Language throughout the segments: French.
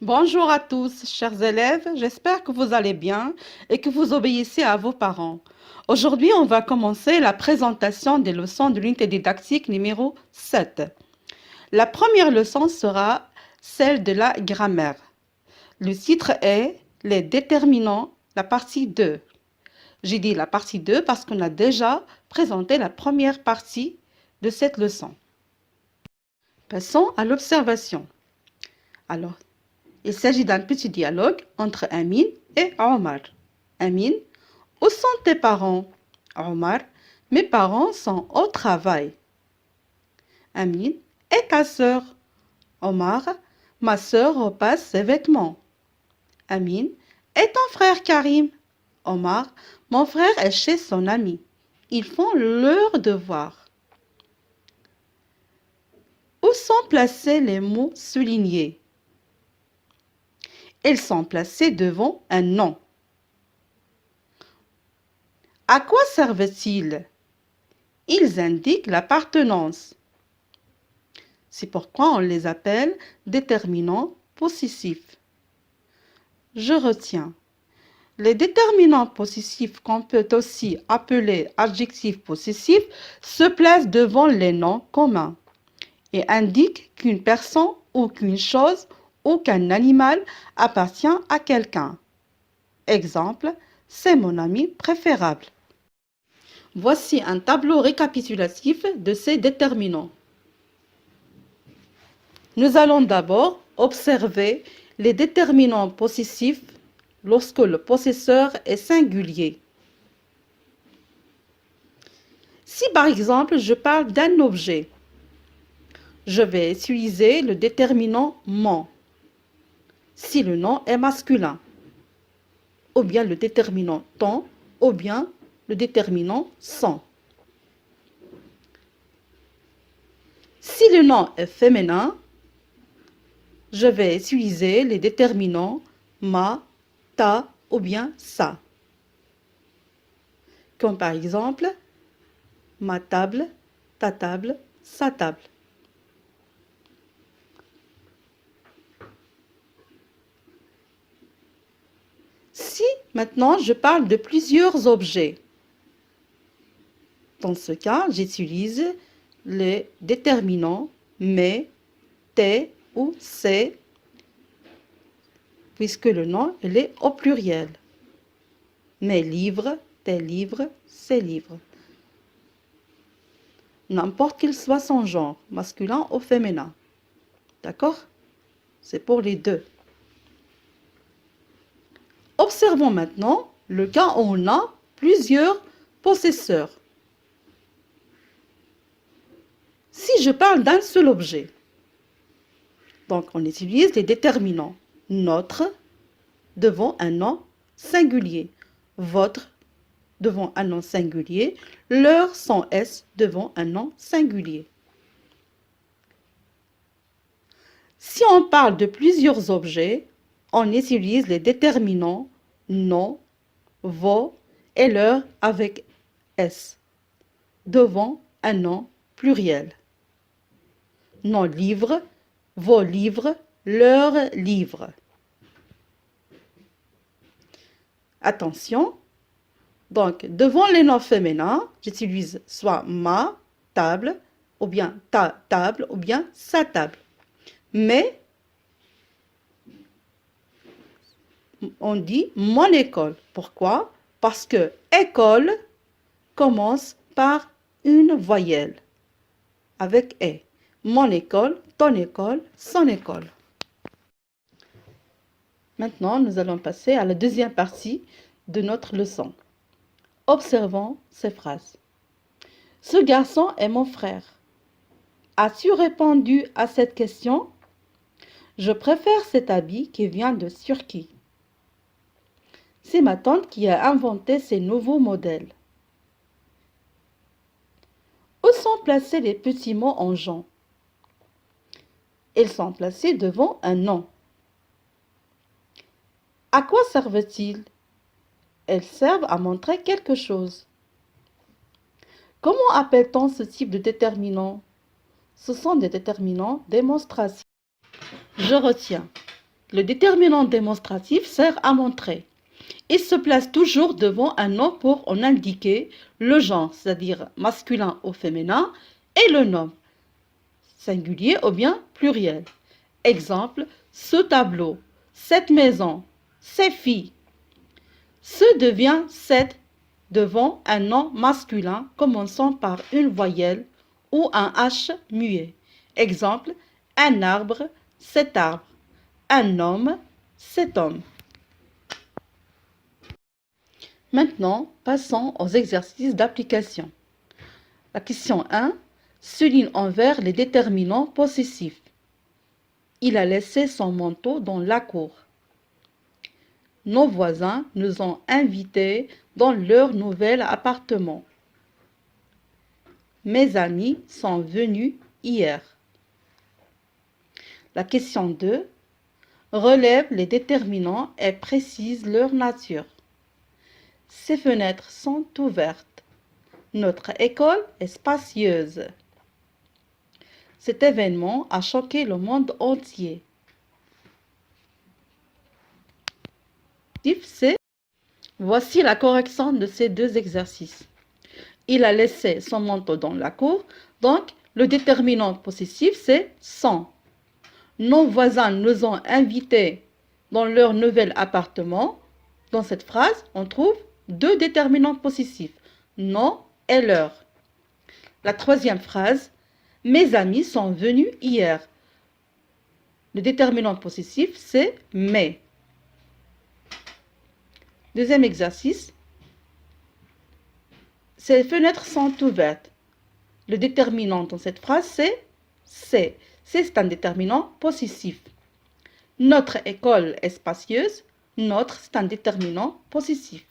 Bonjour à tous, chers élèves. J'espère que vous allez bien et que vous obéissez à vos parents. Aujourd'hui, on va commencer la présentation des leçons de l'unité didactique numéro 7. La première leçon sera celle de la grammaire. Le titre est Les déterminants, la partie 2. J'ai dit la partie 2 parce qu'on a déjà présenté la première partie de cette leçon. Passons à l'observation. Alors, il s'agit d'un petit dialogue entre Amine et Omar. Amine, où sont tes parents? Omar, mes parents sont au travail. Amine, et ta sœur? Omar, ma sœur repasse ses vêtements. Amine, et ton frère Karim? Omar, mon frère est chez son ami. Ils font leurs devoirs. Où sont placés les mots soulignés? Ils sont placés devant un nom. À quoi servent-ils? Ils indiquent l'appartenance. C'est pourquoi on les appelle déterminants possessifs. Je retiens. Les déterminants possessifs, qu'on peut aussi appeler adjectifs possessifs, se placent devant les noms communs et indiquent qu'une personne ou qu'une chose ou qu'un animal appartient à quelqu'un. Exemple, c'est mon ami préférable. Voici un tableau récapitulatif de ces déterminants. Nous allons d'abord observer les déterminants possessifs lorsque le possesseur est singulier. Si par exemple je parle d'un objet, je vais utiliser le déterminant mon si le nom est masculin, ou bien le déterminant ton, ou bien le déterminant son. Si le nom est féminin, je vais utiliser les déterminants ma, ta ou bien sa. Comme par exemple, ma table, ta table, sa table. Si maintenant je parle de plusieurs objets, dans ce cas, j'utilise les déterminants mais, tes ou c'est, puisque le nom il est au pluriel. Mes livres, tes livres, ses livres. N'importe qu'il soit son genre, masculin ou féminin. D'accord? C'est pour les deux. Observons maintenant le cas où on a plusieurs possesseurs. Si je parle d'un seul objet, donc on utilise les déterminants notre devant un nom singulier, votre devant un nom singulier, leur sans S devant un nom singulier. Si on parle de plusieurs objets, on utilise les déterminants non, vos et leur avec S devant un nom pluriel. Nos livres, vos livres, leurs livres. Attention, donc devant les noms féminins, j'utilise soit ma table, ou bien ta table, ou bien sa table. Mais on dit mon école. Pourquoi? Parce que école commence par une voyelle avec E. Mon école, ton école, son école. Maintenant, nous allons passer à la deuxième partie de notre leçon. Observons ces phrases. Ce garçon est mon frère. As-tu répondu à cette question? Je préfère cet habit qui vient de Turquie. C'est ma tante qui a inventé ces nouveaux modèles. Où sont placés les petits mots en jaune? Ils sont placés devant un nom. À quoi servent-ils? Elles servent à montrer quelque chose. Comment appelle-t-on ce type de déterminants? Ce sont des déterminants démonstratifs. Je retiens. Le déterminant démonstratif sert à montrer. Il se place toujours devant un nom pour en indiquer le genre, c'est-à-dire masculin ou féminin, et le nom, singulier ou bien pluriel. Exemple, ce tableau, cette maison, ces filles. Ce devient cette devant un nom masculin commençant par une voyelle ou un H muet. Exemple, un arbre, cet arbre. Un homme, cet homme. Maintenant, passons aux exercices d'application. La question 1 souligne en vert les déterminants possessifs. Il a laissé son manteau dans la cour. Nos voisins nous ont invités dans leur nouvel appartement. Mes amis sont venus hier. La question 2 relève les déterminants et précise leur nature. Ces fenêtres sont ouvertes. Notre école est spacieuse. Cet événement a choqué le monde entier. C'est Voici la correction de ces deux exercices. Il a laissé son manteau dans la cour, donc le déterminant possessif c'est sont. Nos voisins nous ont invités dans leur nouvel appartement. Dans cette phrase, on trouve deux déterminants possessifs, nos et leur. La troisième phrase, mes amis sont venus hier. Le déterminant possessif, c'est mes. Deuxième exercice, ces fenêtres sont ouvertes. Le déterminant dans cette phrase, c'est c'est. C'est un déterminant possessif. Notre école est spacieuse. Notre, c'est un déterminant possessif.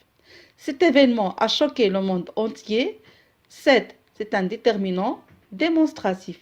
Cet événement a choqué le monde entier. Cette, c'est un déterminant démonstratif.